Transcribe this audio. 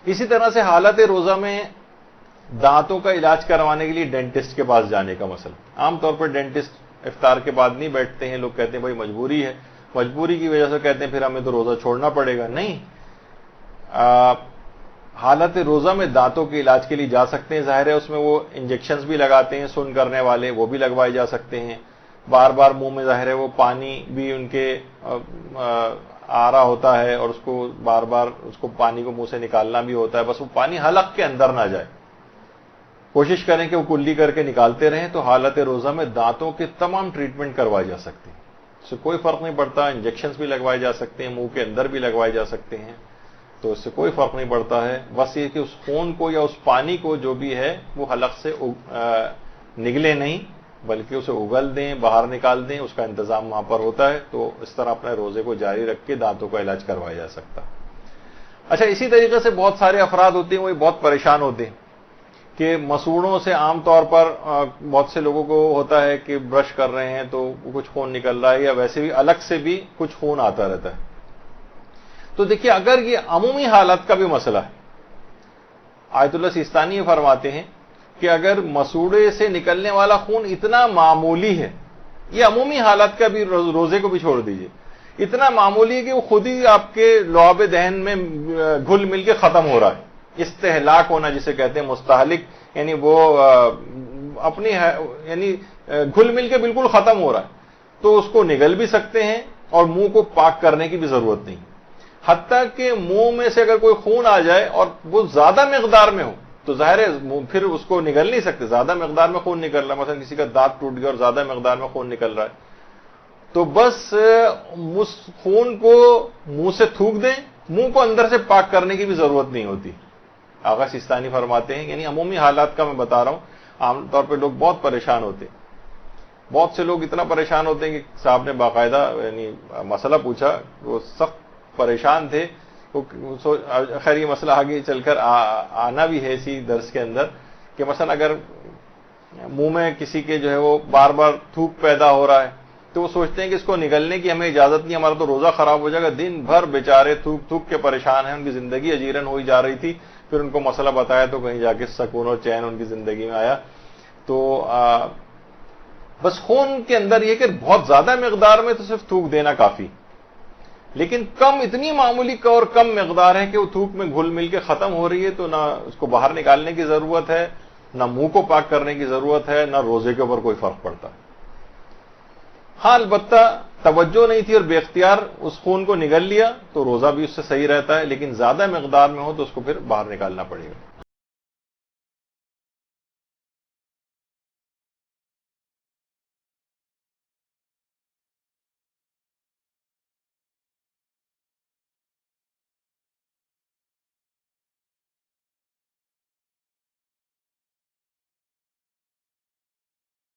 اسی طرح سے حالت روزہ میں دانتوں کا علاج کروانے کے لیے ڈینٹسٹ کے پاس جانے کا مسئلہ. عام طور پر ڈینٹسٹ افطار کے بعد نہیں بیٹھتے ہیں. لوگ کہتے ہیں بھائی مجبوری ہے, مجبوری کی وجہ سے کہتے ہیں پھر ہمیں تو روزہ چھوڑنا پڑے گا. نہیں, حالت روزہ میں دانتوں کے علاج کے لیے جا سکتے ہیں. ظاہر ہے اس میں وہ انجیکشنز بھی لگاتے ہیں سن کرنے والے, وہ بھی لگوائے جا سکتے ہیں. بار بار منہ میں ظاہر ہے وہ پانی بھی ان کے آ رہا ہوتا ہے اور اس کو بار بار اس کو پانی کو منہ سے نکالنا بھی ہوتا ہے. بس وہ پانی حلق کے اندر نہ جائے, کوشش کریں کہ وہ کلی کر کے نکالتے رہیں. تو حالت روزہ میں دانتوں کے تمام ٹریٹمنٹ کروائی جا سکتی ہیں, اس سے کوئی فرق نہیں پڑتا. انجیکشنز بھی لگوائے جا سکتے ہیں, منہ کے اندر بھی لگوائے جا سکتے ہیں, تو اس سے کوئی فرق نہیں پڑتا ہے. بس یہ کہ اس خون کو یا اس پانی کو جو بھی ہے وہ حلق سے نگلے نہیں, بلکہ اسے اگل دیں, باہر نکال دیں. اس کا انتظام وہاں پر ہوتا ہے. تو اس طرح اپنے روزے کو جاری رکھ کے دانتوں کا علاج کروایا جا سکتا. اچھا, اسی طریقے سے بہت سارے افراد ہوتے ہیں, وہ بہت پریشان ہوتے ہیں کہ مسوڑوں سے عام طور پر بہت سے لوگوں کو ہوتا ہے کہ برش کر رہے ہیں تو کچھ خون نکل رہا ہے, یا ویسے بھی الگ سے بھی کچھ خون آتا رہتا ہے. تو دیکھیے, اگر یہ عمومی حالت کا بھی مسئلہ ہے, آیت اللہ سیستانی یہ فرماتے ہیں کہ اگر مسوڑے سے نکلنے والا خون اتنا معمولی ہے, یہ عمومی حالت کا بھی, روزے کو بھی چھوڑ دیجیے, اتنا معمولی ہے کہ وہ خود ہی آپ کے لعاب دہن میں گھل مل کے ختم ہو رہا ہے. استہلاک ہونا جسے کہتے ہیں, مستہلک یعنی وہ اپنی یعنی گھل مل کے بالکل ختم ہو رہا ہے, تو اس کو نگل بھی سکتے ہیں اور منہ کو پاک کرنے کی بھی ضرورت نہیں. حتیٰ کہ منہ میں سے اگر کوئی خون آ جائے اور وہ زیادہ مقدار میں ہو تو ظاہر ہے پھر اس کو نگل نہیں سکتے. زیادہ مقدار میں خون نکل رہا ہے, مثلا کسی کا دانت ٹوٹ گیا اور زیادہ مقدار میں خون نکل رہا ہے, تو بس اس خون کو منہ سے تھوک دیں, منہ کو اندر سے پاک کرنے کی بھی ضرورت نہیں ہوتی. آغا سیستانی فرماتے ہیں, یعنی عمومی حالات کا میں بتا رہا ہوں. عام طور پہ لوگ بہت پریشان ہوتے ہیں, بہت سے لوگ اتنا پریشان ہوتے ہیں کہ صاحب نے باقاعدہ یعنی مسئلہ پوچھا, وہ سخت پریشان تھے. خیر یہ مسئلہ آگے چل کر آنا بھی ہے اسی درس کے اندر, کہ مثلا اگر منہ میں کسی کے جو ہے وہ بار بار تھوک پیدا ہو رہا ہے تو وہ سوچتے ہیں کہ اس کو نگلنے کی ہمیں اجازت نہیں, ہمارا تو روزہ خراب ہو جائے گا. دن بھر بیچارے تھوک تھوک کے پریشان ہیں, ان کی زندگی اجیرن ہوئی جا رہی تھی. پھر ان کو مسئلہ بتایا تو کہیں جا کے سکون اور چین ان کی زندگی میں آیا. تو بس خون کے اندر یہ کہ بہت زیادہ مقدار میں تو صرف تھوک دینا کافی, لیکن کم, اتنی معمولی اور کم مقدار ہے کہ وہ تھوک میں گھل مل کے ختم ہو رہی ہے, تو نہ اس کو باہر نکالنے کی ضرورت ہے, نہ منہ کو پاک کرنے کی ضرورت ہے, نہ روزے کے اوپر کوئی فرق پڑتا. ہاں البتہ توجہ نہیں تھی اور بے اختیار اس خون کو نگل لیا تو روزہ بھی اس سے صحیح رہتا ہے, لیکن زیادہ مقدار میں ہو تو اس کو پھر باہر نکالنا پڑے گا.